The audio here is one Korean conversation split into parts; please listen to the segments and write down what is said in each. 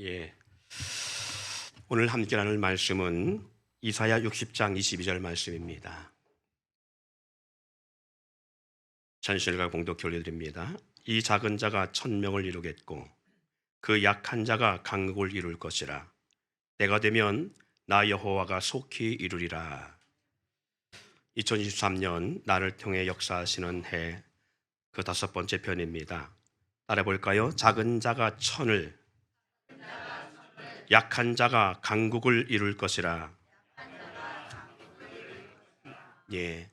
예. 오늘 함께 나눌 말씀은 이사야 60장 22절 말씀입니다. 전실과 공독 올려드립니다. 이 작은 자가 천명을 이루겠고 그 약한 자가 강국을 이룰 것이라. 때가 되면 나 여호와가 속히 이루리라. 2023년 나를 통해 역사하시는 해 그 5번째 편입니다. 따라 볼까요? 작은 자가 천을, 약한 자가 강국을 이룰 것이라. 예,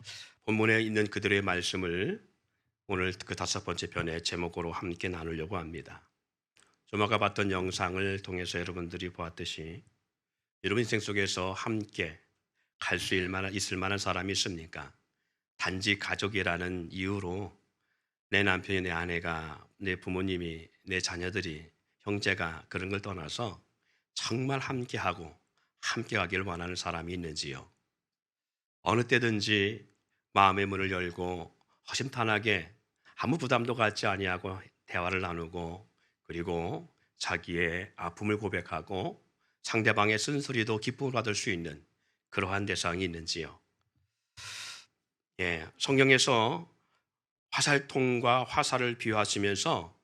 본문에 있는 그들의 말씀을 오늘 그 5번째 편의 제목으로 함께 나누려고 합니다. 좀 아까 봤던 영상을 통해서 여러분들이 보았듯이 여러분 인생 속에서 함께 갈 수 있을 만한 사람이 있습니까? 단지 가족이라는 이유로 내 남편이, 내 아내가, 내 부모님이, 내 자녀들이, 형제가 그런 걸 떠나서 정말 함께하고 함께 가기를 원하는 사람이 있는지요? 어느 때든지 마음의 문을 열고 허심탄회하게 아무 부담도 갖지 아니하고 대화를 나누고, 그리고 자기의 아픔을 고백하고 상대방의 쓴소리도 기쁨을 받을 수 있는 그러한 대상이 있는지요? 성경에서 화살통과 화살을 비유하시면서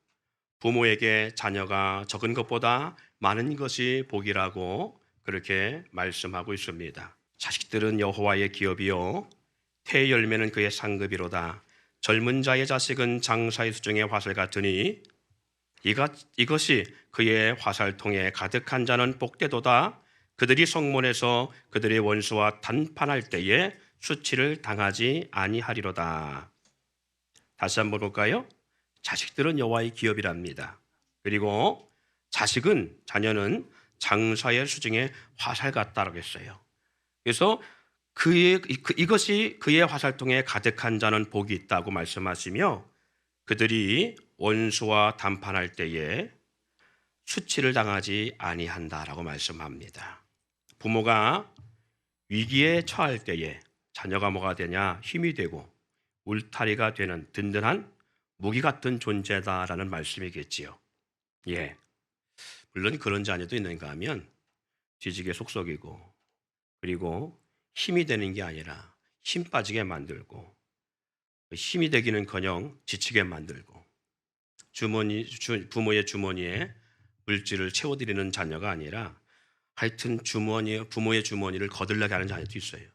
부모에게 자녀가 적은 것보다 많은 것이 복이라고 그렇게 말씀하고 있습니다. 자식들은 여호와의 기업이요 태의 열매는 그의 상급이로다. 젊은 자의 자식은 장사의 수중의 화살 같으니 이것이 그의 화살통에 가득한 자는 복되도다. 그들이 성문에서 그들의 원수와 단판할 때에 수치를 당하지 아니하리로다. 다시 한번 볼까요? 자식들은 여호와의 기업이랍니다. 그리고 자녀는 장사의 수중에 화살 같다라고 했어요. 그래서 이것이 그의 화살통에 가득한 자는 복이 있다고 말씀하시며, 그들이 원수와 담판할 때에 수치를 당하지 아니한다라고 말씀합니다. 부모가 위기에 처할 때에 자녀가 뭐가 되냐? 힘이 되고 울타리가 되는 든든한 무기 같은 존재다라는 말씀이겠지요. 물론 그런 자녀도 있는가 하면 뒤지게 속썩이고, 그리고 힘이 되는 게 아니라 힘 빠지게 만들고, 힘이 되기는커녕 지치게 만들고, 부모의 주머니에 물질을 채워드리는 자녀가 아니라 하여튼 부모의 주머니를 거들나게 하는 자녀도 있어요.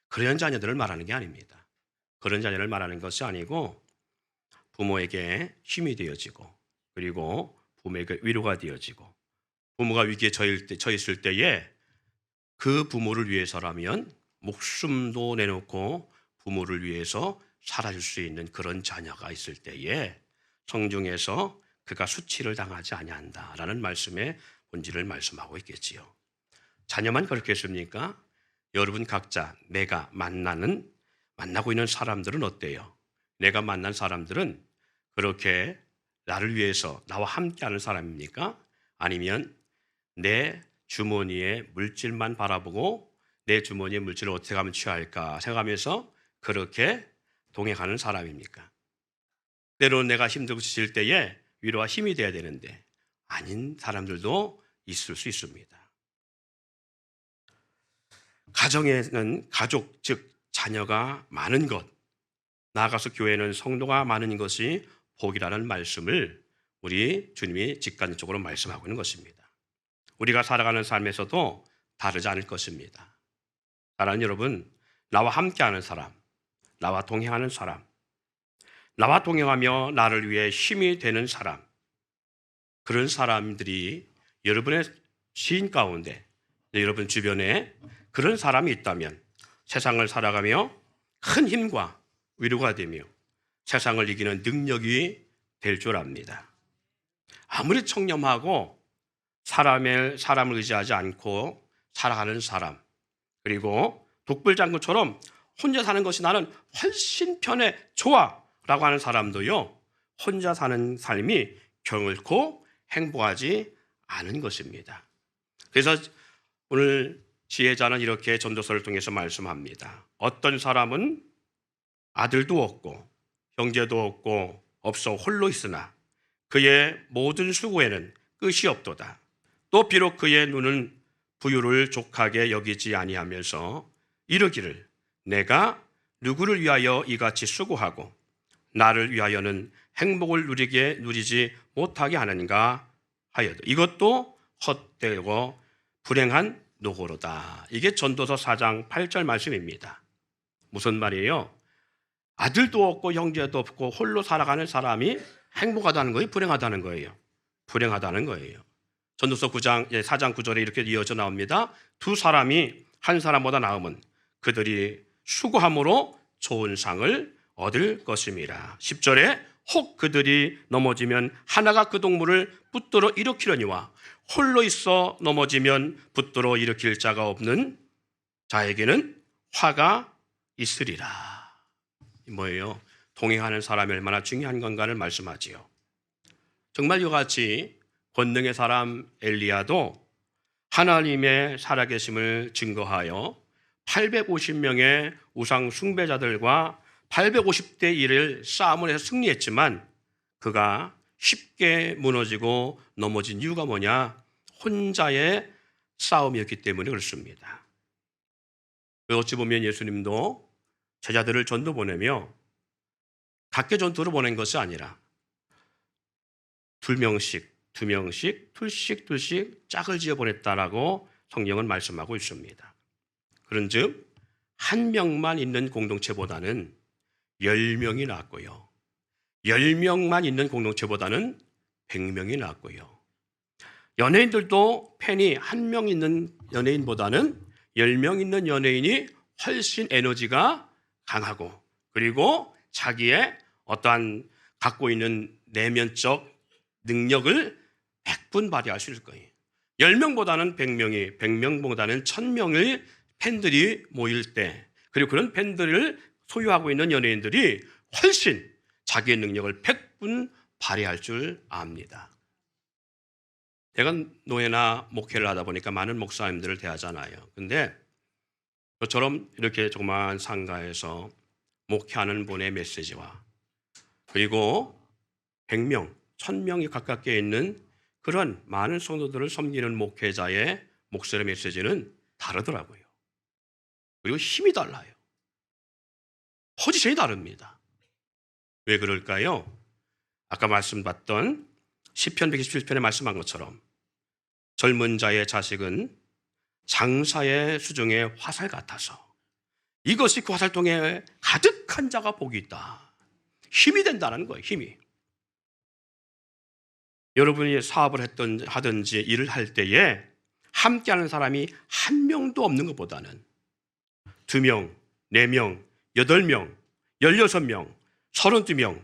그런 자녀들을 말하는 게 아닙니다. 그런 자녀를 말하는 것이 아니고, 부모에게 힘이 되어지고, 그리고 부모에게 위로가 되어지고, 부모가 위기에 처했을 때에 그 부모를 위해서라면 목숨도 내놓고 부모를 위해서 살아줄 수 있는 그런 자녀가 있을 때에 성경에서 그가 수치를 당하지 아니한다라는 말씀의 본질을 말씀하고 있겠지요. 자녀만 그렇겠습니까? 여러분 각자 내가 만나고 있는 사람들은 어때요? 내가 만난 사람들은 그렇게 나를 위해서 나와 함께하는 사람입니까? 아니면 내 주머니의 물질만 바라보고 내 주머니의 물질을 어떻게 하면 취할까 생각하면서 그렇게 동행하는 사람입니까? 때로는 내가 힘들고 지칠 때에 위로와 힘이 돼야 되는데 아닌 사람들도 있을 수 있습니다. 가정에는 가족, 즉 자녀가 많은 것, 나아가서 교회는 성도가 많은 것이 복이라는 말씀을 우리 주님이 직관적으로 말씀하고 있는 것입니다. 우리가 살아가는 삶에서도 다르지 않을 것입니다. 사랑하는 여러분, 나와 함께하는 사람, 나와 동행하는 사람, 나와 동행하며 나를 위해 힘이 되는 사람, 그런 사람들이 여러분의 시인 가운데, 여러분 주변에 그런 사람이 있다면 세상을 살아가며 큰 힘과 위로가 되며 세상을 이기는 능력이 될 줄 압니다. 아무리 청렴하고 사람을 의지하지 않고 살아가는 사람, 그리고 독불장군처럼 혼자 사는 것이 나는 훨씬 편해, 좋아 라고 하는 사람도요, 혼자 사는 삶이 결코 행복하지 않은 것입니다. 그래서 오늘 지혜자는 이렇게 전도서를 통해서 말씀합니다. 어떤 사람은 아들도 없고 형제도 없고 없어 홀로 있으나 그의 모든 수고에는 끝이 없도다. 또 비록 그의 눈은 부유를 족하게 여기지 아니하면서 이르기를 내가 누구를 위하여 이같이 수고하고 나를 위하여는 행복을 누리지 못하게 하는가 하여도 이것도 헛되고 불행한 노고로다. 이게 전도서 4장 8절 말씀입니다. 무슨 말이에요? 아들도 없고 형제도 없고 홀로 살아가는 사람이 행복하다는 거예요? 불행하다는 거예요? 불행하다는 거예요. 전도서 4장 9절에 이렇게 이어져 나옵니다. 두 사람이 한 사람보다 나음은 그들이 수고함으로 좋은 상을 얻을 것임이라. 10절에 혹 그들이 넘어지면 하나가 그 동물을 붙들어 일으키려니와 홀로 있어 넘어지면 붙들어 일으킬 자가 없는 자에게는 화가 있으리라. 뭐예요? 동행하는 사람이 얼마나 중요한 건가를 말씀하지요. 정말 이와 같이 권능의 사람 엘리야도 하나님의 살아계심을 증거하여 850명의 우상 숭배자들과 850대 1을 싸움을 해서 승리했지만 그가 쉽게 무너지고 넘어진 이유가 뭐냐? 혼자의 싸움이었기 때문에 그렇습니다. 어찌 보면 예수님도 제자들을 전도 보내며 각계 전투로 보낸 것이 아니라 2명씩, 2명씩, 둘씩 짝을 지어 보냈다라고 성경은 말씀하고 있습니다. 그런즉 한 명만 있는 공동체보다는 10명이 낫고요. 10명만 있는 공동체보다는 100명이 낫고요. 연예인들도 팬이 1명 있는 연예인보다는 10명 있는 연예인이 훨씬 에너지가 강하고 그리고 자기의 어떠한 갖고 있는 내면적 능력을 100분 발휘할 수 있을 거예요. 10명보다는 100명이, 100명보다는 1000명의 팬들이 모일 때 그리고 그런 팬들을 소유하고 있는 연예인들이 훨씬 자기의 능력을 100분 발휘할 줄 압니다. 제가 노예나 목회를 하다 보니까 많은 목사님들을 대하잖아요. 근데 저처럼 이렇게 조그마한 상가에서 목회하는 분의 메시지와 그리고 100명, 1000명이 가깝게 있는 그런 많은 성도들을 섬기는 목회자의 목소리 메시지는 다르더라고요. 그리고 힘이 달라요. 포지션이 다릅니다. 왜 그럴까요? 아까 말씀봤던 시편 127편에 말씀한 것처럼 젊은 자의 자식은 장사의 수중의 화살 같아서 이것이 그 화살통에 가득한 자가 복이 있다. 힘이 된다는 거예요. 힘이. 여러분이 사업을 하든지 일을 할 때에 함께하는 사람이 한 명도 없는 것보다는 2명, 4명, 8명, 16명, 32명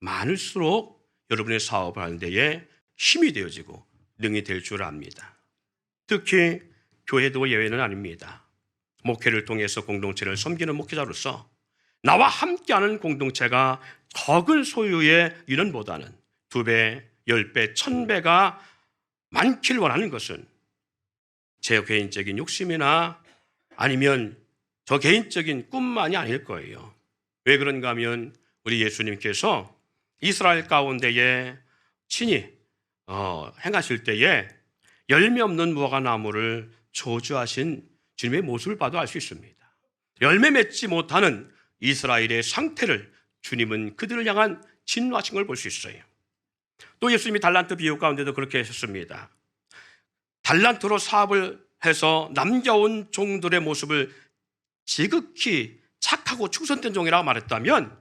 많을수록 여러분의 사업을 하는 데에 힘이 되어지고 능이 될 줄 압니다. 특히 교회도 예외는 아닙니다. 목회를 통해서 공동체를 섬기는 목회자로서 나와 함께하는 공동체가 적은 소유의 인원보다는 2배, 10배, 1000배가 많기를 원하는 것은 제 개인적인 욕심이나 아니면 저 개인적인 꿈만이 아닐 거예요. 왜 그런가 하면 우리 예수님께서 이스라엘 가운데에 친히 행하실 때에 열매 없는 무화과 나무를 저주하신 주님의 모습을 봐도 알 수 있습니다. 열매 맺지 못하는 이스라엘의 상태를 주님은 그들을 향한 진노하신 걸 볼 수 있어요. 또 예수님이 달란트 비유 가운데도 그렇게 하셨습니다. 달란트로 사업을 해서 남겨온 종들의 모습을 지극히 착하고 충성된 종이라고 말했다면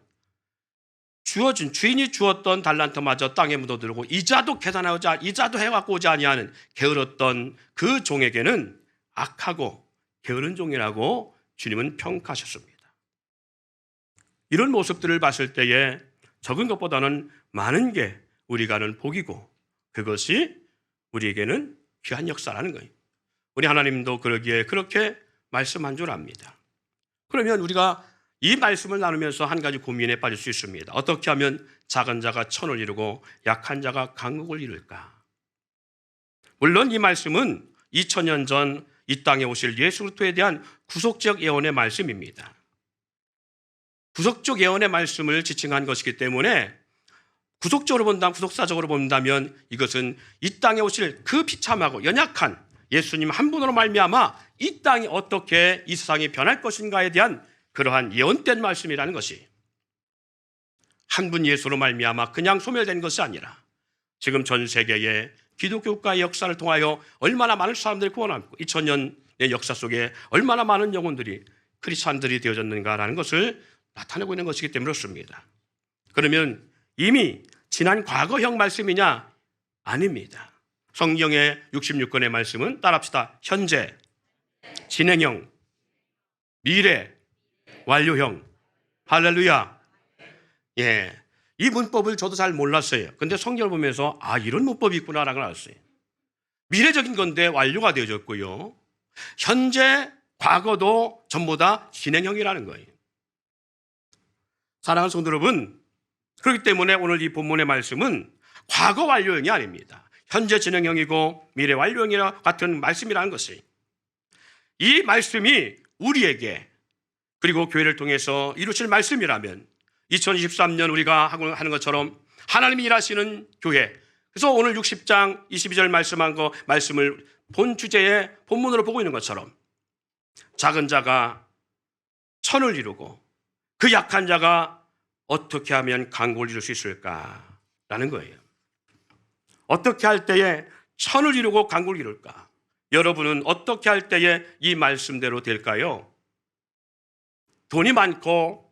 주인이 주었던 달란트마저 땅에 묻어들고 이자도 계산하고자 이자도 해갖고 오지 아니하는 게으렀던 그 종에게는 악하고 게으른 종이라고 주님은 평가하셨습니다. 이런 모습들을 봤을 때에 적은 것보다는 많은 게 우리가 아는 복이고 그것이 우리에게는 귀한 역사라는 거예요. 우리 하나님도 그러기에 그렇게 말씀한 줄 압니다. 그러면 우리가 이 말씀을 나누면서 한 가지 고민에 빠질 수 있습니다. 어떻게 하면 작은 자가 천을 이루고 약한 자가 강국을 이룰까? 물론 이 말씀은 2000년 전 이 땅에 오실 예수 그리스도에 대한 구속적 예언의 말씀입니다. 구속적 예언의 말씀을 지칭한 것이기 때문에 구속적으로 본다면, 구속사적으로 본다면 이것은 이 땅에 오실 그 비참하고 연약한 예수님 한 분으로 말미암아 이 땅이 어떻게 이 세상이 변할 것인가에 대한 그러한 예언된 말씀이라는 것이, 한 분 예수로 말미암아 그냥 소멸된 것이 아니라 지금 전 세계의 기독교 국가의 역사를 통하여 얼마나 많은 사람들이 구원받고 2000년의 역사 속에 얼마나 많은 영혼들이 크리스찬들이 되어졌는가라는 것을 나타내고 있는 것이기 때문에 그렇습니다. 그러면 이미 지난 과거형 말씀이냐? 아닙니다. 성경의 66권의 말씀은 따라합시다. 현재, 진행형, 미래, 완료형. 할렐루야. 예, 이 문법을 저도 잘 몰랐어요. 근데 성경을 보면서 이런 문법이 있구나라고 알았어요. 미래적인 건데 완료가 되어졌고요. 현재, 과거도 전부 다 진행형이라는 거예요. 사랑하는 성도 여러분, 그렇기 때문에 오늘 이 본문의 말씀은 과거 완료형이 아닙니다. 현재 진행형이고 미래 완료형이와 같은 말씀이라는 것이, 이 말씀이 우리에게 그리고 교회를 통해서 이루실 말씀이라면 2023년 우리가 하는 것처럼 하나님이 일하시는 교회, 그래서 오늘 60장 22절 말씀한 거 말씀을 본 주제의 본문으로 보고 있는 것처럼 작은 자가 천을 이루고 그 약한 자가 어떻게 하면 강국을 이룰 수 있을까라는 거예요. 어떻게 할 때에 천을 이루고 강국을 이룰까? 여러분은 어떻게 할 때에 이 말씀대로 될까요? 돈이 많고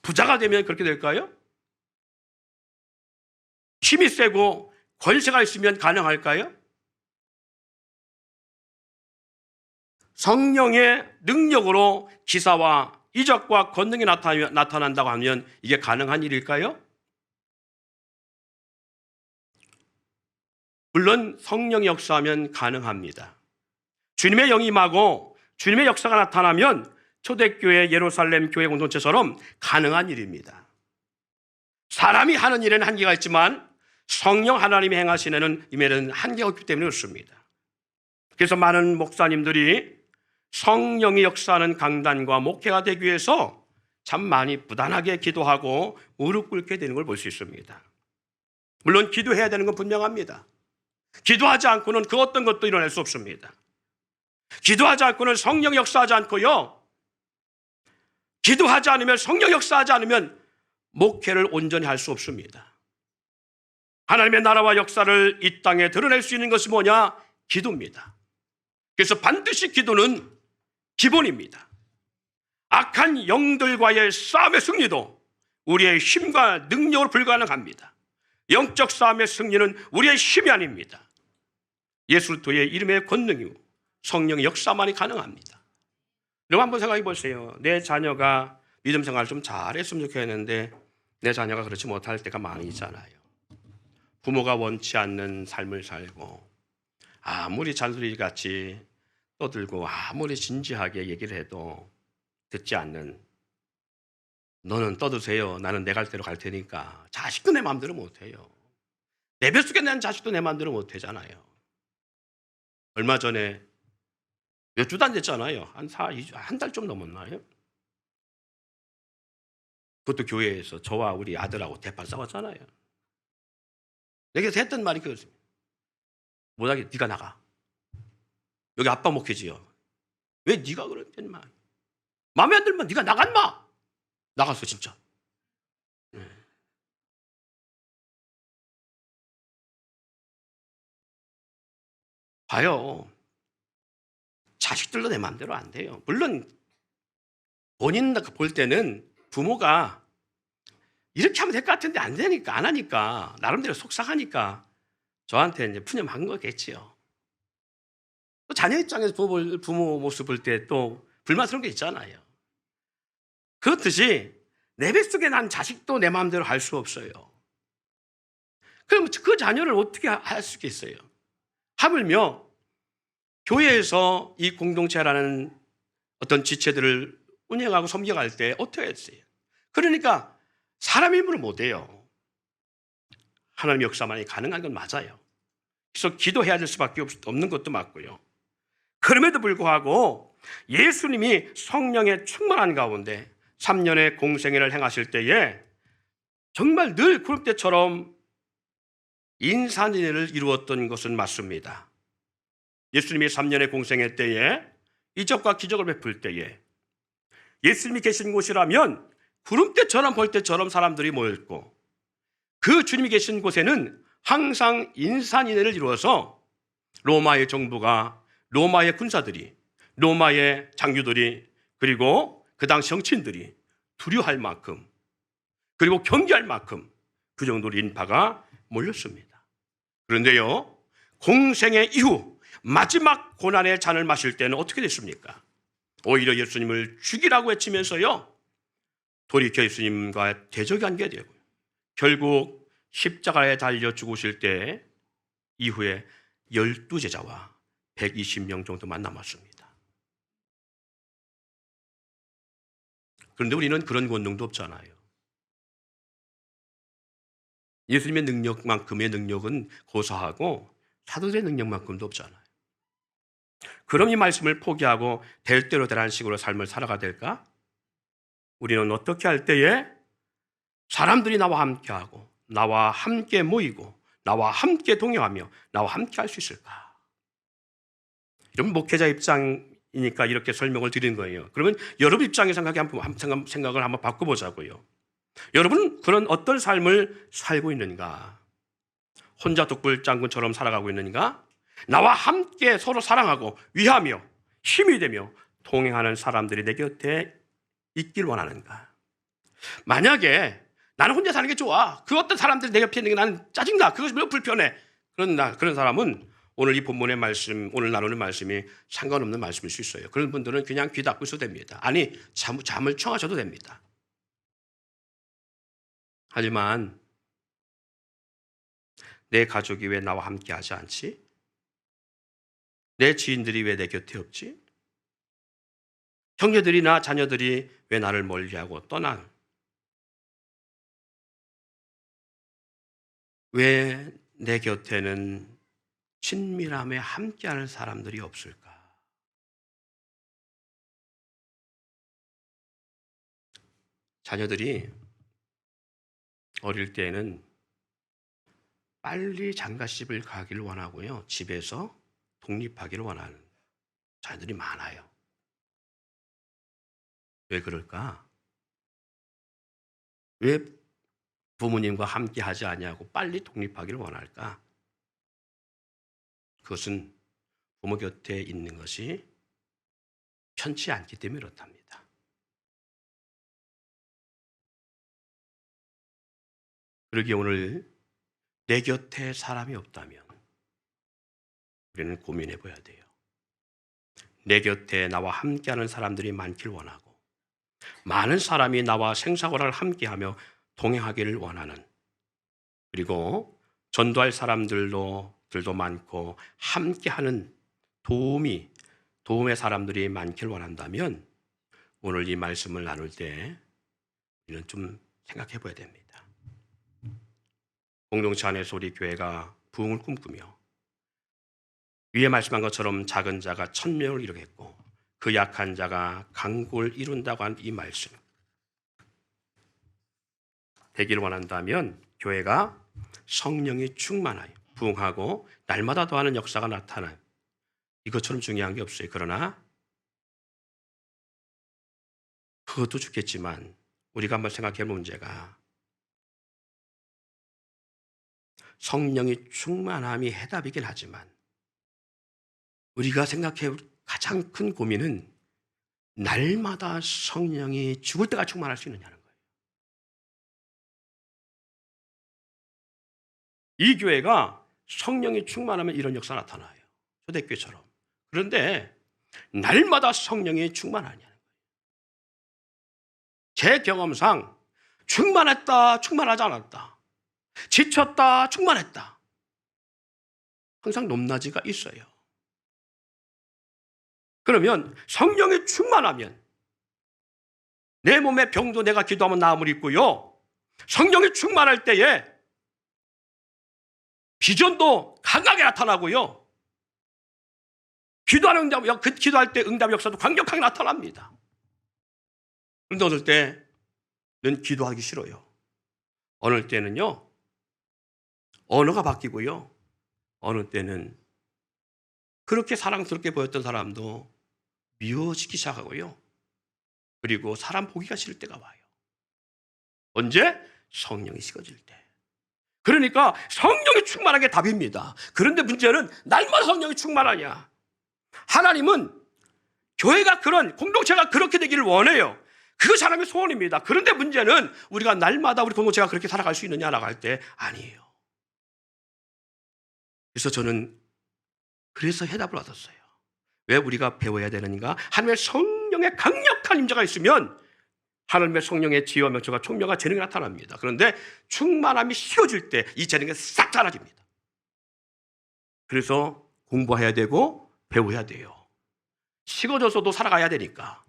부자가 되면 그렇게 될까요? 힘이 세고 권세가 있으면 가능할까요? 성령의 능력으로 기사와 이적과 권능이 나타난다고 하면 이게 가능한 일일까요? 물론 성령이 역사하면 가능합니다. 주님의 영이 임하고 주님의 역사가 나타나면 초대교회 예루살렘 교회 공동체처럼 가능한 일입니다. 사람이 하는 일에는 한계가 있지만 성령 하나님이 행하시는 일에는 한계가 없기 때문에 그렇습니다. 그래서 많은 목사님들이 성령이 역사하는 강단과 목회가 되기 위해서 참 많이 부단하게 기도하고 무릎 꿇게 되는 걸 볼 수 있습니다. 물론 기도해야 되는 건 분명합니다. 기도하지 않고는 그 어떤 것도 일어날 수 없습니다. 기도하지 않고는 성령 역사하지 않고요, 기도하지 않으면, 성령 역사하지 않으면 목회를 온전히 할 수 없습니다. 하나님의 나라와 역사를 이 땅에 드러낼 수 있는 것이 뭐냐? 기도입니다. 그래서 반드시 기도는 기본입니다. 악한 영들과의 싸움의 승리도 우리의 힘과 능력으로 불가능합니다. 영적 싸움의 승리는 우리의 힘이 아닙니다. 예수 그리스도의 이름의 권능이고 성령의 역사만이 가능합니다. 여러분 한번 생각해 보세요. 내 자녀가 믿음 생활을 좀 잘했으면 좋겠는데 내 자녀가 그렇지 못할 때가 많이 있잖아요. 부모가 원치 않는 삶을 살고 아무리 잔소리같이 떠들고 아무리 진지하게 얘기를 해도 듣지 않는, 너는 떠드세요. 나는 내 갈 대로 갈 테니까. 자식도 내 마음대로 못해요. 내 뱃속에 난 자식도 내 마음대로 못하잖아요. 얼마 전에 몇 주도 안 됐잖아요. 한 달 좀 넘었나요? 그것도 교회에서 저와 우리 아들하고 대판 싸웠잖아요. 내게 했던 말이 그렇습니다. 못하게 네가 나가. 여기 아빠 목회지요. 왜 네가 그랬단 말? 마음에 안 들면 네가 나간 마. 나갔어 진짜. 봐요. 자식들도 내 마음대로 안 돼요. 물론 본인 볼 때는 부모가 이렇게 하면 될 것 같은데 안 되니까, 안 하니까, 나름대로 속상하니까 저한테 이제 푸념한 거겠지요. 또 자녀 입장에서 부모 모습 볼 때 또 불만스러운 게 있잖아요. 그렇듯이 내 뱃속에 난 자식도 내 마음대로 할 수 없어요. 그럼 그 자녀를 어떻게 할 수 있겠어요? 하물며 교회에서 이 공동체라는 어떤 지체들을 운영하고 섬겨갈 때 어떻게 했어요? 그러니까 사람 힘으로 못해요. 하나님의 역사만이 가능한 건 맞아요. 그래서 기도해야 될 수밖에 없는 것도 맞고요. 그럼에도 불구하고 예수님이 성령의 충만한 가운데 3년의 공생애를 행하실 때에 정말 늘 구름 때처럼 인산인해를 이루었던 것은 맞습니다. 예수님이 3년의 공생의 때에 이적과 기적을 베풀 때에 예수님이 계신 곳이라면 구름 때처럼 볼 때처럼 사람들이 모였고, 그 주님이 계신 곳에는 항상 인산인해를 이루어서 로마의 정부가, 로마의 군사들이, 로마의 장교들이, 그리고 그 당시 정치인들이 두려워할 만큼, 그리고 경계할 만큼 그 정도로 인파가 몰렸습니다. 그런데요, 공생의 이후 마지막 고난의 잔을 마실 때는 어떻게 됐습니까? 오히려 예수님을 죽이라고 외치면서요, 돌이켜 예수님과 대적이 하게 되고, 결국 십자가에 달려 죽으실 때 이후에 12제자와 120명 정도만 남았습니다. 그런데 우리는 그런 권능도 없잖아요. 예수님의 능력만큼의 능력은 고사하고 사도들의 능력만큼도 없잖아요. 그럼 이 말씀을 포기하고 될 대로 되라는 식으로 삶을 살아가야 될까? 우리는 어떻게 할 때에 사람들이 나와 함께하고, 나와 함께 모이고, 나와 함께 동행하며, 나와 함께 할 수 있을까? 이런 목회자 입장이니까 이렇게 설명을 드리는 거예요. 그러면 여러분 입장의 생각을 한번 바꿔보자고요. 여러분, 그런 어떤 삶을 살고 있는가? 혼자 독불장군처럼 살아가고 있는가? 나와 함께 서로 사랑하고 위하며 힘이 되며 동행하는 사람들이 내 곁에 있길 원하는가? 만약에 나는 혼자 사는 게 좋아, 그 어떤 사람들이 내 옆에 있는 게 나는 짜증나, 그것이 매우 불편해, 그런 사람은 오늘 이 본문의 말씀, 오늘 나누는 말씀이 상관없는 말씀일 수 있어요. 그런 분들은 그냥 귀 닫고 있어도 됩니다. 아니, 잠을 청하셔도 됩니다. 하지만 내 가족이 왜 나와 함께 하지 않지? 내 지인들이 왜 내 곁에 없지? 형제들이나 자녀들이 왜 나를 멀리하고 떠나? 왜 내 곁에는 친밀함에 함께하는 사람들이 없을까? 자녀들이 어릴 때에는 빨리 장가집을 가기를 원하고요, 집에서 독립하기를 원하는 자녀들이 많아요. 왜 그럴까? 왜 부모님과 함께 하지 않냐고 빨리 독립하기를 원할까? 그것은 부모 곁에 있는 것이 편치 않기 때문에 그렇답니다. 그러기에 오늘 내 곁에 사람이 없다면 우리는 고민해 봐야 돼요. 내 곁에 나와 함께하는 사람들이 많길 원하고, 많은 사람이 나와 생사고라를 함께하며 동행하기를 원하는, 그리고 전도할 사람들도 많고 함께하는 도움의 사람들이 많길 원한다면 오늘 이 말씀을 나눌 때 우리는 좀 생각해 봐야 됩니다. 공동체 안에서 우리 교회가 부흥을 꿈꾸며 위에 말씀한 것처럼 작은 자가 1000명을 이루겠고 그 약한 자가 강국을 이룬다고 한 이 말씀 되기를 원한다면 교회가 성령이 충만하여 부흥하고 날마다 더하는 역사가 나타나는, 이것처럼 중요한 게 없어요. 그러나 그것도 좋겠지만 우리가 한번 생각해 볼 문제가, 성령이 충만함이 해답이긴 하지만 우리가 생각해 볼 가장 큰 고민은 날마다 성령이 죽을 때가 충만할 수 있느냐는 거예요. 이 교회가 성령이 충만하면 이런 역사가 나타나요. 초대교회처럼. 그런데 날마다 성령이 충만하냐는 거예요. 제 경험상 충만했다, 충만하지 않았다, 지쳤다, 충만했다, 항상 높낮이가 있어요. 그러면 성령이 충만하면 내 몸의 병도 내가 기도하면 나음을 입고요, 성령이 충만할 때에 비전도 강하게 나타나고요, 기도할 때 응답 역사도 강력하게 나타납니다. 그런데 어떨 때는 기도하기 싫어요. 어느 때는요, 언어가 바뀌고요. 어느 때는 그렇게 사랑스럽게 보였던 사람도 미워지기 시작하고요. 그리고 사람 보기가 싫을 때가 와요. 언제? 성령이 식어질 때. 그러니까 성령이 충만한 게 답입니다. 그런데 문제는 날마다 성령이 충만하냐? 하나님은 교회가 그런 공동체가 그렇게 되기를 원해요. 그것이 하나님의 소원입니다. 그런데 문제는 우리가 날마다 우리 공동체가 그렇게 살아갈 수 있느냐라고 할 때 아니에요. 그래서 저는 그래서 해답을 얻었어요. 왜 우리가 배워야 되는가? 하나님의 성령의 강력한 임재가 있으면 하나님의 성령의 지혜와 명철과 총명과 재능이 나타납니다. 그런데 충만함이 식어질 때 이 재능이 싹 사라집니다. 그래서 공부해야 되고 배워야 돼요. 식어져서도 살아가야 되니까.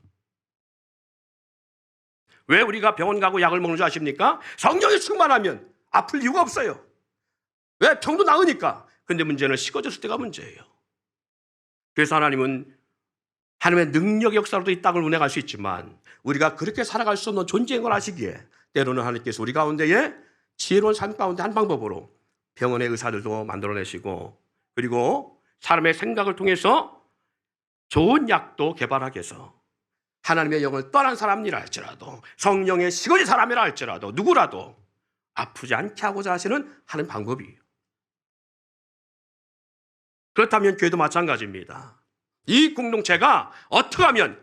왜 우리가 병원 가고 약을 먹는 줄 아십니까? 성령이 충만하면 아플 이유가 없어요. 왜? 병도 나으니까. 근데 문제는 식어졌을 때가 문제예요. 그래서 하나님은 하나님의 능력의 역사로도 이 땅을 운행할 수 있지만 우리가 그렇게 살아갈 수 없는 존재인 걸 아시기에 때로는 하나님께서 우리 가운데에 지혜로운 삶 가운데 한 방법으로 병원의 의사들도 만들어내시고 그리고 사람의 생각을 통해서 좋은 약도 개발하게 해서 하나님의 영을 떠난 사람이라 할지라도 성령의 식어진 사람이라 할지라도 누구라도 아프지 않게 하고자 하시는 하는 방법이에요. 그렇다면 교회도 마찬가지입니다. 이 공동체가 어떻게 하면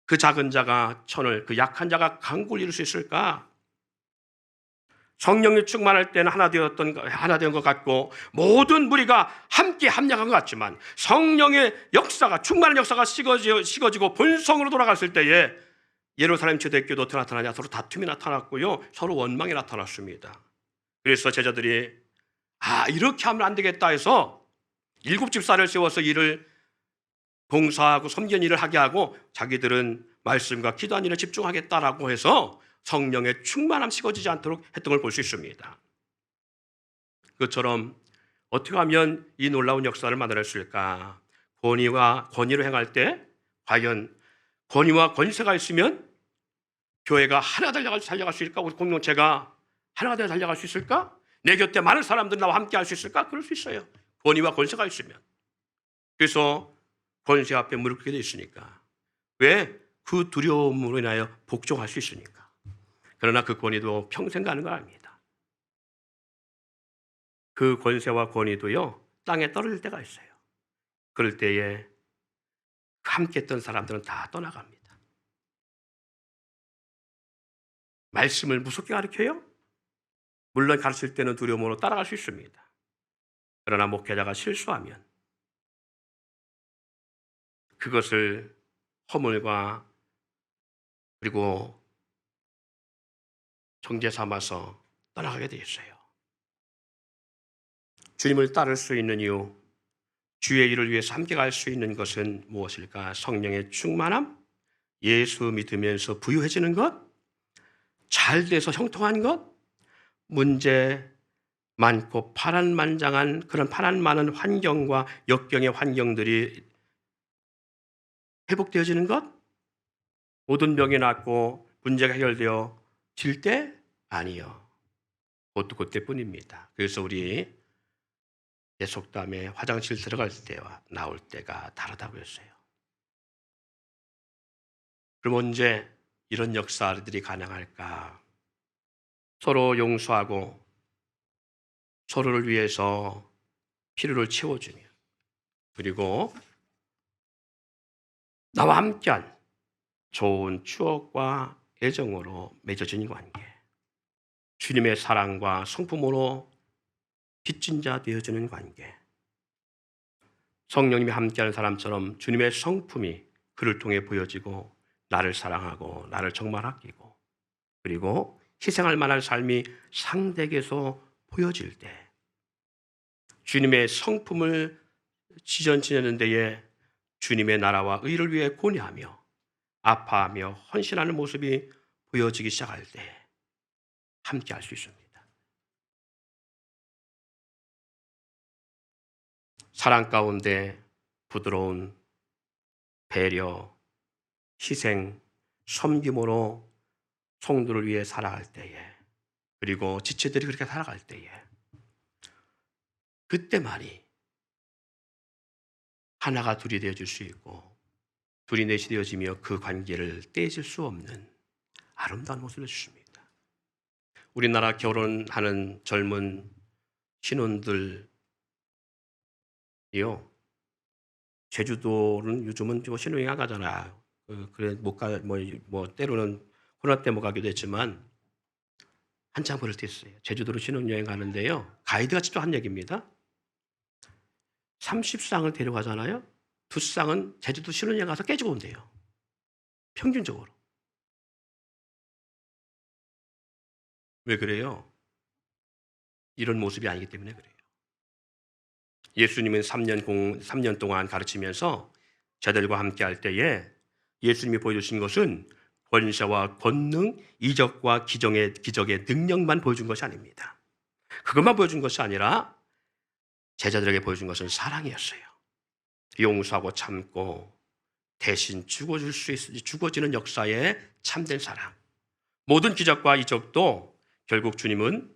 그 작은 자가 천을, 그 약한 자가 강구를 이룰 수 있을까? 성령이 충만할 때는 하나 된 것 같고 모든 무리가 함께 합력한 것 같지만 성령의 역사가 충만한 역사가 식어지고 본성으로 돌아갔을 때에 예루살렘 초대교회도 어떻게 나타나냐? 서로 다툼이 나타났고요. 서로 원망이 나타났습니다. 그래서 제자들이 이렇게 하면 안 되겠다 해서 7집사를 세워서 이를 봉사하고 섬기는 일을 하게 하고 자기들은 말씀과 기도하는 일에 집중하겠다라고 해서 성령의 충만함 식어지지 않도록 했던 걸 볼 수 있습니다. 그것처럼 어떻게 하면 이 놀라운 역사를 만들어낼 수 있을까? 권위로 행할 때 과연 권위와 권세가 있으면 교회가 하나가 달려갈 수 있을까? 우리 공동체가 하나가 되어 달려갈 수 있을까? 내 곁에 많은 사람들이 나와 함께 할 수 있을까? 그럴 수 있어요. 권위와 권세가 있으면. 그래서 권세 앞에 무릎 꿇게 돼 있으니까. 왜? 그 두려움으로 인하여 복종할 수 있으니까. 그러나 그 권위도 평생 가는 거 아닙니다. 그 권세와 권위도요, 땅에 떨어질 때가 있어요. 그럴 때에 함께 했던 사람들은 다 떠나갑니다. 말씀을 무섭게 가르쳐요? 물론 가르칠 때는 두려움으로 따라갈 수 있습니다. 그러나 목회자가 실수하면 그것을 허물과 그리고 정죄 삼아서 떠나가게 돼 있어요. 주님을 따를 수 있는 이유, 주의 일을 위해서 함께 갈 수 있는 것은 무엇일까? 성령의 충만함, 예수 믿으면서 부유해지는 것, 잘 돼서 형통한 것, 문제 많고 파란만장한 그런 파란 많은 환경과 역경의 환경들이 회복되어지는 것, 모든 병이 낫고 문제가 해결되어질 때 아니요. 그때뿐입니다. 그래서 우리 예속담에 화장실 들어갈 때와 나올 때가 다르다고 했어요. 그럼 언제 이런 역사들이 가능할까? 서로 용서하고 서로를 위해서 필요를 채워주며 그리고 나와 함께한 좋은 추억과 애정으로 맺어진 관계, 주님의 사랑과 성품으로 빚진 자 되어지는 관계, 성령님이 함께하는 사람처럼 주님의 성품이 그를 통해 보여지고 나를 사랑하고 나를 정말 아끼고 그리고 희생할 만한 삶이 상대에게서 보여질 때 주님의 성품을 지내는 데에 주님의 나라와 의를 위해 고뇌하며 아파하며 헌신하는 모습이 보여지기 시작할 때 함께 할 수 있습니다. 사랑 가운데 부드러운 배려, 희생, 섬김으로 성도를 위해 살아갈 때에 그리고 지체들이 그렇게 살아갈 때에 그때만이 하나가 둘이 되어질 수 있고 둘이 넷이 되어지며 그 관계를 떼질 수 없는 아름다운 모습을 주십니다. 우리나라 결혼하는 젊은 신혼들이요, 제주도는 요즘은 좀 신혼여행 안 가잖아요. 그래 못 가, 때로는 코로나 때 못 가기도 했지만 한참 그럴 때 있어요. 제주도로 신혼여행 가는데요, 가이드가 직접 한 얘기입니다. 30쌍을 데려가잖아요. 2쌍은 제주도 신혼여행 가서 깨지고 온대요. 평균적으로. 왜 그래요? 이런 모습이 아니기 때문에 그래요. 예수님은 3년 동안 가르치면서 제자들과 함께 할 때에 예수님이 보여주신 것은 권세와 권능, 이적과 기적의 능력만 보여준 것이 아닙니다. 그것만 보여준 것이 아니라 제자들에게 보여준 것은 사랑이었어요. 용서하고 참고 대신 죽어지는 역사에 참된 사랑. 모든 기적과 이적도 결국 주님은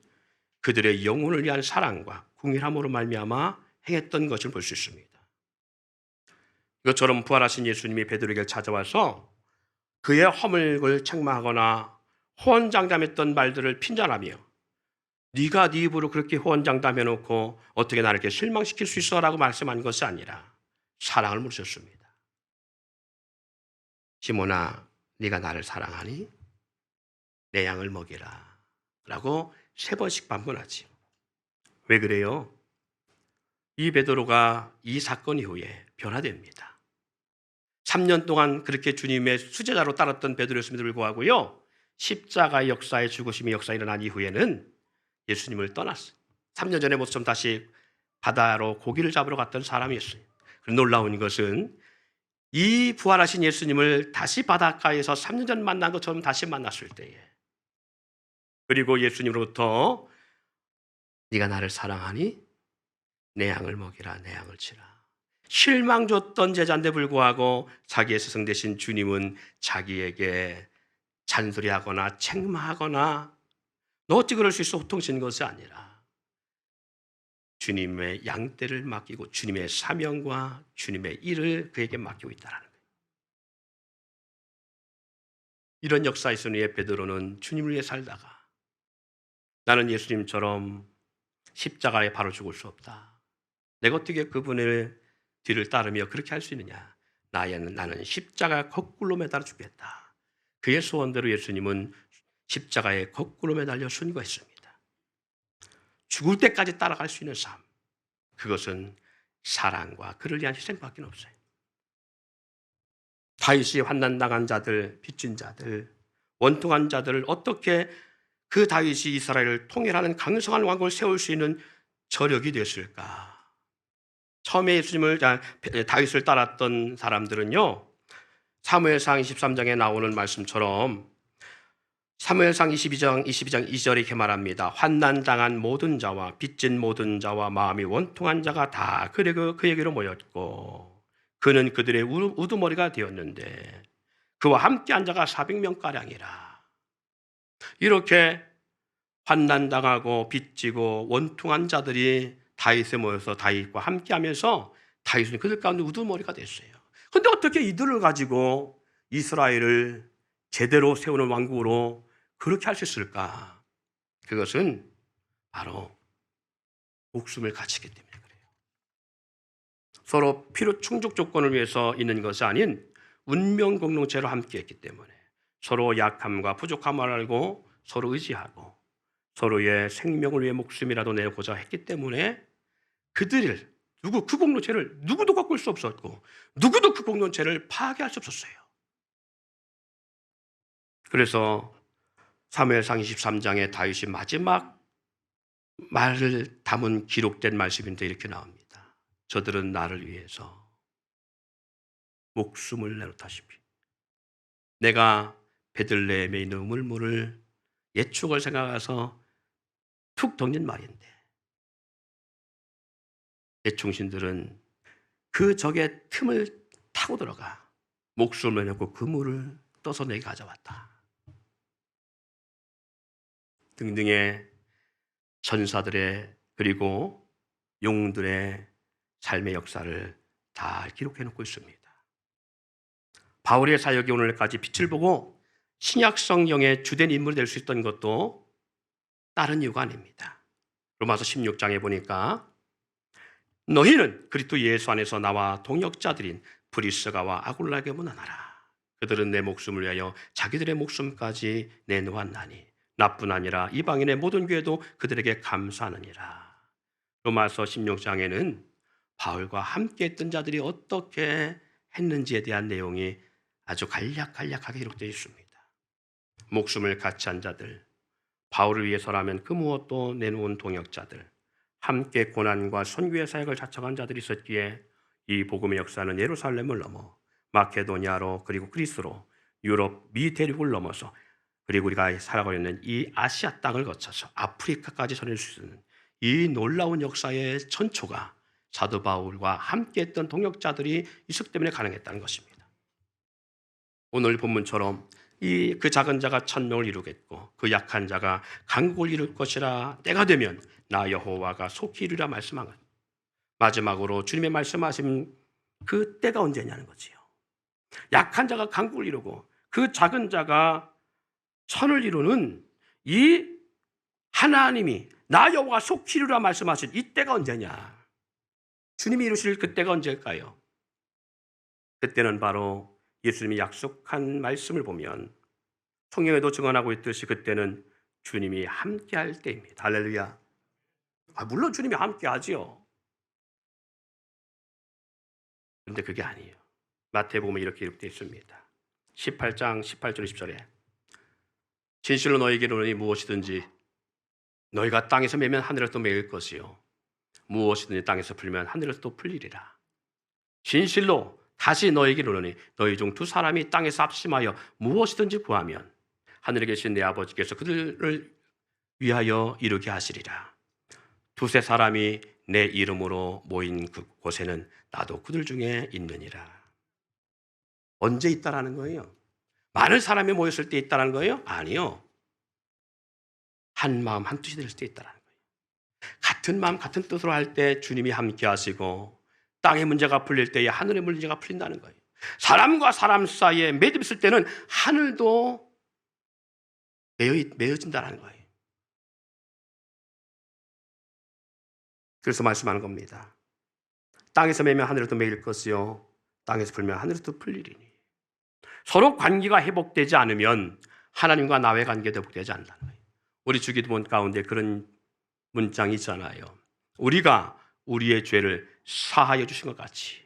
그들의 영혼을 위한 사랑과 궁일함으로 말미암아 행했던 것을 볼 수 있습니다. 이것처럼 부활하신 예수님이 베드로에게 찾아와서 그의 허물을 책망하거나 호언장담했던 말들을 핀잔하며 네가 네 입으로 그렇게 호언장담해놓고 어떻게 나를 이렇게 실망시킬 수 있어? 라고 말씀한 것이 아니라 사랑을 물으셨습니다. 시몬아, 네가 나를 사랑하니? 내 양을 먹이라 라고 3번씩 반문하지. 왜 그래요? 이 베드로가 이 사건 이후에 변화됩니다. 3년 동안 그렇게 주님의 수제자로 따랐던 베드로였음에도 불구하고요, 십자가의 역사의 죽으심의 역사가 일어난 이후에는 예수님을 떠났어요. 3년 전의 모습처럼 다시 바다로 고기를 잡으러 갔던 사람이었어요. 놀라운 것은 이 부활하신 예수님을 다시 바닷가에서 3년 전 만난 것처럼 다시 만났을 때에, 그리고 예수님으로부터 네가 나를 사랑하니? 내 양을 먹이라, 내 양을 치라. 실망 줬던 제자인데 불구하고 자기의 스승 되신 주님은 자기에게 잔소리하거나 책망하거나 너 어찌 그럴 수 있어 호통치는 것이 아니라 주님의 양떼를 맡기고 주님의 사명과 주님의 일을 그에게 맡기고 있다는 거예요. 이런 역사의 순위에 베드로는 주님을 위해 살다가 나는 예수님처럼 십자가에 바로 죽을 수 없다. 내가 어떻게 그분의 뒤를 따르며 그렇게 할 수 있느냐. 나는 십자가 거꾸로 매달아 죽겠다. 그의 소원대로 예수님은 십자가에 거꾸로 매달려 순교했습니다. 죽을 때까지 따라갈 수 있는 삶. 그것은 사랑과 그를 위한 희생밖에 없어요. 다윗이 환난당한 자들, 빚진 자들, 원통한 자들을 어떻게 그 다윗이 이스라엘을 통일하는 강성한 왕국을 세울 수 있는 저력이 됐을까? 처음에 다윗을 따랐던 사람들은요, 사무엘상 23장에 나오는 말씀처럼 사무엘상 22장 2절에 이렇게 말합니다. 환난당한 모든 자와 빚진 모든 자와 마음이 원통한 자가 다 그에게로 모였고 그는 그들의 우두머리가 되었는데 그와 함께한 자가 400명가량이라. 이렇게 환난당하고 빚지고 원통한 자들이 다윗에 모여서 다윗과 함께하면서 다윗은 그들 가운데 우두머리가 됐어요. 그런데 어떻게 이들을 가지고 이스라엘을 제대로 세우는 왕국으로 그렇게 할 수 있을까? 그것은 바로 목숨을 바치기 때문에 그래요. 서로 필요 충족 조건을 위해서 있는 것이 아닌 운명 공동체로 함께했기 때문에 서로 약함과 부족함을 알고 서로 의지하고 서로의 생명을 위해 목숨이라도 내고자 했기 때문에 그들을 그 공동체를 누구도 바꿀 수 없었고 누구도 그 공동체를 파괴할 수 없었어요. 그래서 사무엘상 23장에 다윗이 마지막 말을 담은 기록된 말씀인데 이렇게 나옵니다. 저들은 나를 위해서 목숨을 내놓다시피 내가 베들레헴에 있는 우물물을 예축을 생각해서 툭 던진 말인데 예충신들은 그 적의 틈을 타고 들어가 목숨을 내놓고 그 물을 떠서 내게 가져왔다. 등등의 전사들의 그리고 영웅들의 삶의 역사를 다 기록해 놓고 있습니다. 바울의 사역이 오늘까지 빛을 보고 신약 성경의 주된 인물이 될 수 있던 것도 다른 이유가 아닙니다. 로마서 16장에 보니까 너희는 그리스도 예수 안에서 나와 동역자들인 브리스가와 아굴라에게 문안하라. 그들은 내 목숨을 위하여 자기들의 목숨까지 내놓았나니 나뿐 아니라 이방인의 모든 교회도 그들에게 감사하느니라. 로마서 16장에는 바울과 함께 했던 자들이 어떻게 했는지에 대한 내용이 아주 간략하게 기록되어 있습니다. 목숨을 같이 한 자들, 바울을 위해서라면 그 무엇도 내놓은 동역자들, 함께 고난과 선교의 사역을 자청한 자들이 있었기에 이 복음의 역사는 예루살렘을 넘어 마케도니아로 그리고 그리스로 유럽 미 대륙을 넘어서 그리고 우리가 살아가고 있는 이 아시아 땅을 거쳐서 아프리카까지 전할 수 있는 이 놀라운 역사의 전초가 사도 바울과 함께했던 동역자들이 있었기 때문에 가능했다는 것입니다. 오늘 본문처럼 그 작은 자가 천명을 이루겠고 그 약한 자가 강국을 이룰 것이라. 때가 되면 나 여호와가 속히 이루리라 말씀한 것. 마지막으로 주님의 말씀하신 그 때가 언제냐는 거지요. 약한 자가 강국을 이루고 그 작은 자가 천을 이루는 이 하나님이 나 여호와가 속히 이루리라 말씀하신 이 때가 언제냐. 주님이 이루실 그 때가 언제일까요? 그때는 바로 예수님이 약속한 말씀을 보면 성경에도 증언하고 있듯이 그때는 주님이 함께할 때입니다. 할렐루야. 물론 주님이 함께하지요. 그런데 그게 아니에요. 마태복음에 이렇게 기록되어 있습니다. 18장 18절 20절에 진실로 너희에게 이르노니 무엇이든지 너희가 땅에서 매면 하늘에서 또 매일 것이요 무엇이든지 땅에서 풀면 하늘에서 또 풀리리라. 진실로 다시 너희에게 이르노니 너희 중 두 사람이 땅에서 합심하여 무엇이든지 구하면 하늘에 계신 내 아버지께서 그들을 위하여 이루게 하시리라. 두세 사람이 내 이름으로 모인 그곳에는 나도 그들 중에 있느니라. 언제 있다라는 거예요? 많은 사람이 모였을 때 있다라는 거예요? 아니요. 한 마음 한 뜻이 될 때 있다라는 거예요. 같은 마음 같은 뜻으로 할 때 주님이 함께 하시고 땅의 문제가 풀릴 때에 하늘의 문제가 풀린다는 거예요. 사람과 사람 사이에 맺음 있을 때는 하늘도 메어진다는 거예요. 그래서 말씀하는 겁니다. 땅에서 매면 하늘에도 매일 것이요 땅에서 풀면 하늘에도 풀리리니. 서로 관계가 회복되지 않으면 하나님과 나의 관계도 회복되지 않는다는 거예요. 우리 주기도문 가운데 그런 문장이 있잖아요. 우리가 우리의 죄를 사하여 주신 것 같이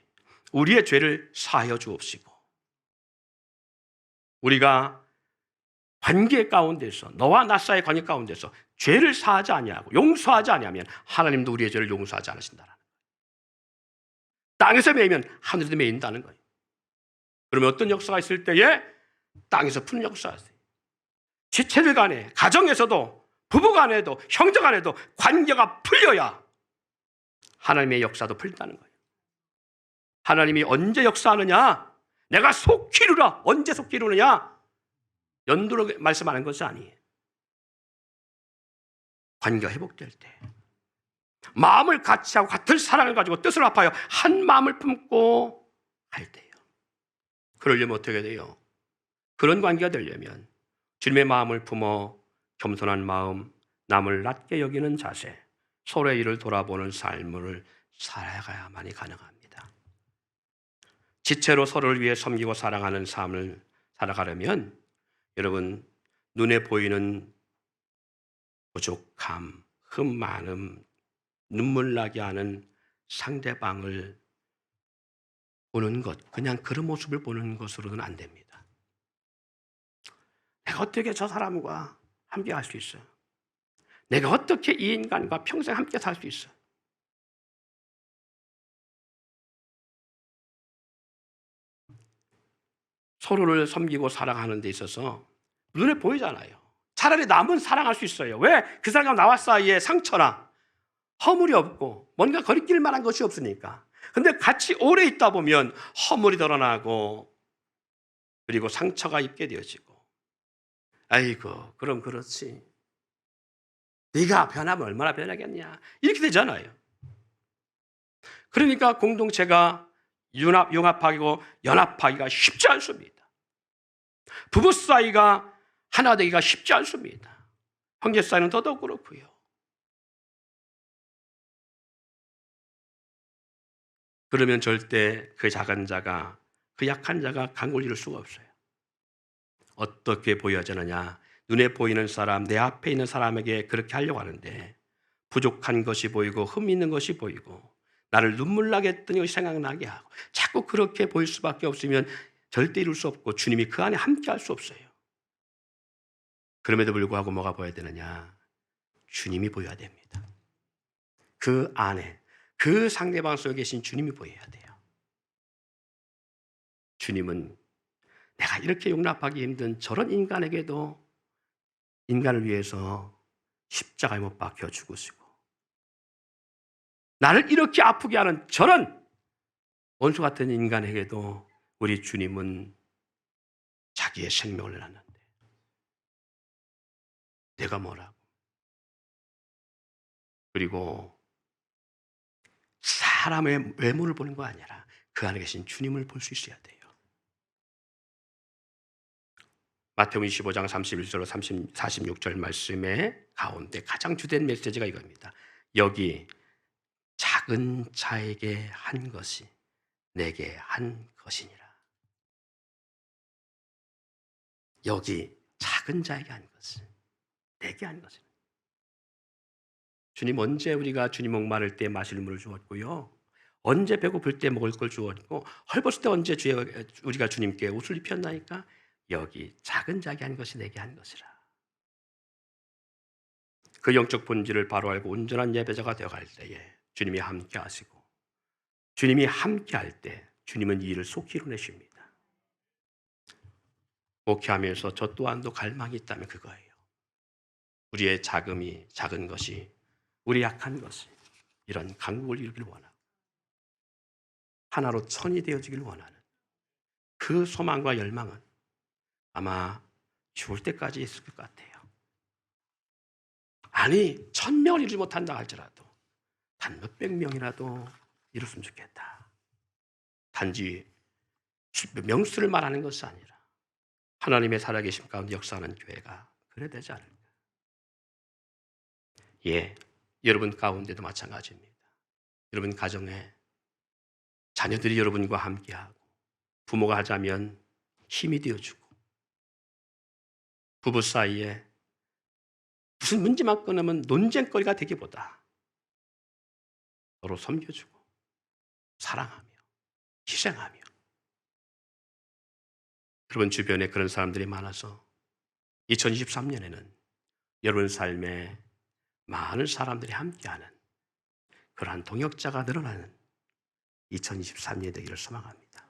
우리의 죄를 사하여 주옵시고. 우리가 관계 가운데서 너와 나 사이의 관계 가운데서 죄를 사하지 아니하고 용서하지 아니하면 하나님도 우리의 죄를 용서하지 않으신다는 거예요. 땅에서 매이면 하늘에도 매인다는 거예요. 그러면 어떤 역사가 있을 때에 땅에서 푸는 역사가 있어요. 지체들 간에 가정에서도 부부 간에도 형제 간에도 관계가 풀려야 하나님의 역사도 풀린다는 거예요. 하나님이 언제 역사하느냐? 내가 속히 이루라. 언제 속히 이루느냐? 연도로 말씀하는 것이 아니에요. 관계가 회복될 때 마음을 같이 하고 같은 사랑을 가지고 뜻을 합하여 한 마음을 품고 할 때요. 그러려면 어떻게 돼요? 그런 관계가 되려면 주님의 마음을 품어 겸손한 마음, 남을 낮게 여기는 자세, 서로의 일을 돌아보는 삶을 살아가야만이 가능합니다. 지체로 서로를 위해 섬기고 사랑하는 삶을 살아가려면 여러분 눈에 보이는 부족함, 흠 많음, 눈물 나게 하는 상대방을 보는 것, 그냥 그런 모습을 보는 것으로는 안 됩니다. 내가 어떻게 저 사람과 함께 할 수 있어요? 내가 어떻게 이 인간과 평생 함께 살 수 있어요? 서로를 섬기고 사랑하는 데 있어서 눈에 보이잖아요. 차라리 남은 사랑할 수 있어요. 왜? 그 사람과 나와 사이에 상처나 허물이 없고 뭔가 거리낄 만한 것이 없으니까. 근데 같이 오래 있다 보면 허물이 드러나고 그리고 상처가 있게 되어지고 아이고 그럼 그렇지. 네가 변하면 얼마나 변하겠냐. 이렇게 되잖아요. 그러니까 공동체가 융합하고 연합하기가 쉽지 않습니다. 부부 사이가 하나 되기가 쉽지 않습니다. 형제 사이는 더더욱 그렇고요. 그러면 절대 그 작은 자가, 그 약한 자가 강을 이룰 수가 없어요. 어떻게 보여지느냐? 눈에 보이는 사람, 내 앞에 있는 사람에게 그렇게 하려고 하는데 부족한 것이 보이고 흠 있는 것이 보이고 나를 눈물 나게 했더니 것이 생각나게 하고 자꾸 그렇게 보일 수밖에 없으면 절대 이룰 수 없고 주님이 그 안에 함께 할 수 없어요. 그럼에도 불구하고 뭐가 보여야 되느냐? 주님이 보여야 됩니다. 그 안에, 그 상대방 속에 계신 주님이 보여야 돼요. 주님은 내가 이렇게 용납하기 힘든 저런 인간에게도 인간을 위해서 십자가에 못 박혀 죽으시고 나를 이렇게 아프게 하는 저런 원수 같은 인간에게도 우리 주님은 자기의 생명을 내놨는데 내가 뭐라고? 그리고 사람의 외모를 보는 거 아니라 그 안에 계신 주님을 볼 수 있어야 돼요. 마태복음 25장 31절로 46절 말씀의 가운데 가장 주된 메시지가 이겁니다. 여기 작은 자에게 한 것이 내게 한 것이니라. 여기 작은 자에게 한 것이 내게 한 것이니라. 주님 언제 우리가 주님 목마를 때 마실 물을 주었고요. 언제 배고플 때 먹을 걸 주었고 헐벗을 때 언제 우리가 주님께 옷을 입혔나이까? 여기 작은 자에게 한 것이 내게 한 것이라. 그 영적 본질을 바로 알고 온전한 예배자가 되어갈 때에 주님이 함께 하시고 주님이 함께 할 때 주님은 이 일을 속히 이루내십니다. 목회하면서 저 또한도 갈망이 있다면 그거예요. 우리의 자금이 작은 것이 우리 약한 것이 이런 강국을 이루길 원하고 하나로 천이 되어지길 원하는 그 소망과 열망은 아마 죽을 때까지 있을 것 같아요. 아니 1000명을 이루지 못한다 할지라도 단 몇백 명이라도 이뤘으면 좋겠다. 단지 명수를 말하는 것이 아니라 하나님의 살아계심 가운데 역사하는 교회가 그래야 되지 않을까. 예, 여러분 가운데도 마찬가지입니다. 여러분 가정에 자녀들이 여러분과 함께하고 부모가 하자면 힘이 되어주고 부부 사이에 무슨 문제만 꺼내면 논쟁거리가 되기보다 서로 섬겨주고 사랑하며 희생하며 여러분 주변에 그런 사람들이 많아서 2023년에는 여러분 삶에 많은 사람들이 함께하는 그러한 동역자가 늘어나는 2023년이 되기를 소망합니다.